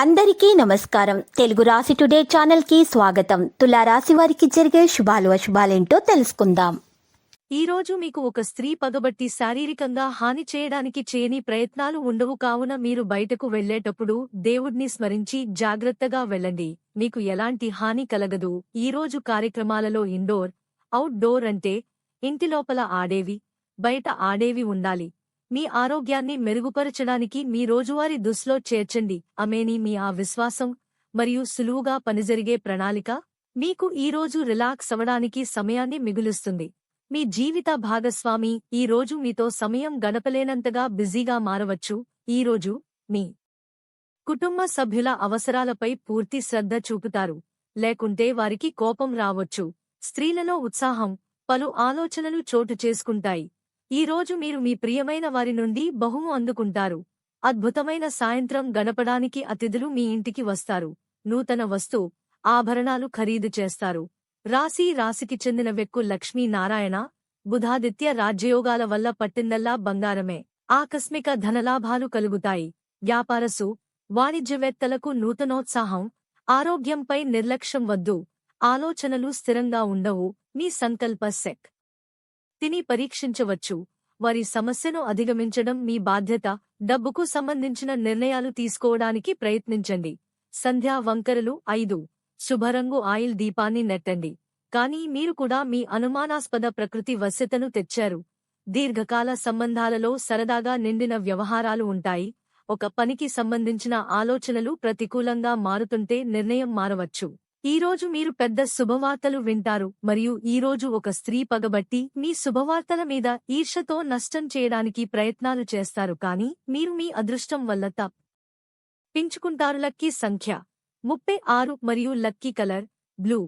అందరికీ నమస్కారం. తెలుగు రాశి టుడే ఛానల్ కి స్వాగతం. తులారాశి వారికి జరిగే శుభాలు అశుభాలేంటో తెలుసుకుందాం. ఈ రోజు మీకు ఒక స్త్రీ పగబట్టి శారీరకంగా హాని చేయడానికి చేయని ప్రయత్నాలు ఉండవు, కావున మీరు బయటకు వెళ్లేటప్పుడు దేవుణ్ణి స్మరించి జాగ్రత్తగా వెళ్ళండి. మీకు ఎలాంటి హాని కలగదు. ఈ రోజు కార్యక్రమాలలో ఇండోర్, అవుట్ డోర్ అంటే ఇంటి లోపల ఆడేవి, బయట ఆడేవి ఉండాలి. మీ ఆరోగ్యాన్ని మెరుగుపరచడానికి మీ రోజువారీ దుస్లో చేర్చండి. అమేని మీ ఆ విశ్వాసం మరియు సులువుగా పనిజరిగే ప్రణాళిక మీకు ఈరోజు రిలాక్స్ అవడానికి సమయాన్ని మిగులుస్తుంది. మీ జీవిత భాగస్వామి ఈ రోజు మీతో సమయం గడపలేనంతగా బిజీగా మారవచ్చు. ఈరోజు మీ కుటుంబ సభ్యుల అవసరాలపై పూర్తి శ్రద్ధ చూపుతారు, లేకుంటే వారికి కోపం రావచ్చు. స్త్రీలలో ఉత్సాహం, పలు ఆలోచనలు చోటు చేసుకుంటాయి. ఈ రోజు మీరు మీ ప్రియమైన వారి నుండి బహుము అందుకుంటారు. అద్భుతమైన సాయంత్రం గడపడానికి అతిథులు మీ ఇంటికి వస్తారు. నూతన ఆభరణాలు ఖరీదు చేస్తారు. రాశికి చెందిన వ్యక్కు లక్ష్మీ నారాయణ, బుధాదిత్య రాజ్యయోగాల వల్ల పట్టిందల్లా బంగారమే. ఆకస్మిక ధనలాభాలు కలుగుతాయి. వ్యాపారసు, వాణిజ్యవేత్తలకు నూతనోత్సాహం. ఆరోగ్యంపై నిర్లక్ష్యం వద్దు. ఆలోచనలు స్థిరంగా ఉండవు. మీ సంకల్ప శక్తిని పరీక్షించవచ్చు. వారి సమస్యను అధిగమించడం మీ బాధ్యత. డబ్బుకు సంబంధించిన నిర్ణయాలు తీసుకోవడానికి ప్రయత్నించండి. సంధ్యా వంకరలు 5. శుభరంగు ఆయిల్ దీపాన్ని నెట్టండి. కానీ మీరు కూడా మీ అనుమానాస్పద ప్రకృతి వశ్యతను తెచ్చారు. దీర్ఘకాల సంబంధాలలో సరదాగా నిండిన వ్యవహారాలు ఉంటాయి. ఒక పనికి సంబంధించిన ఆలోచనలు ప్రతికూలంగా మారుతుంటే నిర్ణయం మారవచ్చు. ఈరోజు మీరు పెద్ద శుభవార్తలు వింటారు మరియు ఈరోజు ఒక స్త్రీ పగబట్టి మీ శుభవార్తల మీద ఈర్ష్యతో నష్టం చేయడానికి ప్రయత్నాలు చేస్తారు, కానీ మీరు మీ అదృష్టం వల్ల తప్పించుకుంటారు. లక్కీ సంఖ్య 36 మరియు లక్కీ కలర్ బ్లూ.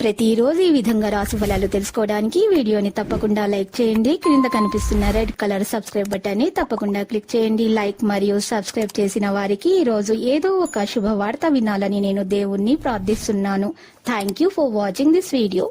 ప్రతిరోజు ఈ విధంగా రాశి ఫలాలు తెలుసుకోవడానికి వీడియోని తప్పకుండా లైక్ చేయండి. క్రింద కనిపిస్తున్న రెడ్ కలర్ సబ్స్క్రైబ్ బటన్ ని తప్పకుండా క్లిక్ చేయండి. లైక్ మరియు సబ్స్క్రైబ్ చేసిన వారికి ఈ రోజు ఏదో ఒక శుభవార్త వినాలని నేను దేవుణ్ణి ప్రార్థిస్తున్నాను. Thank you for watching this video.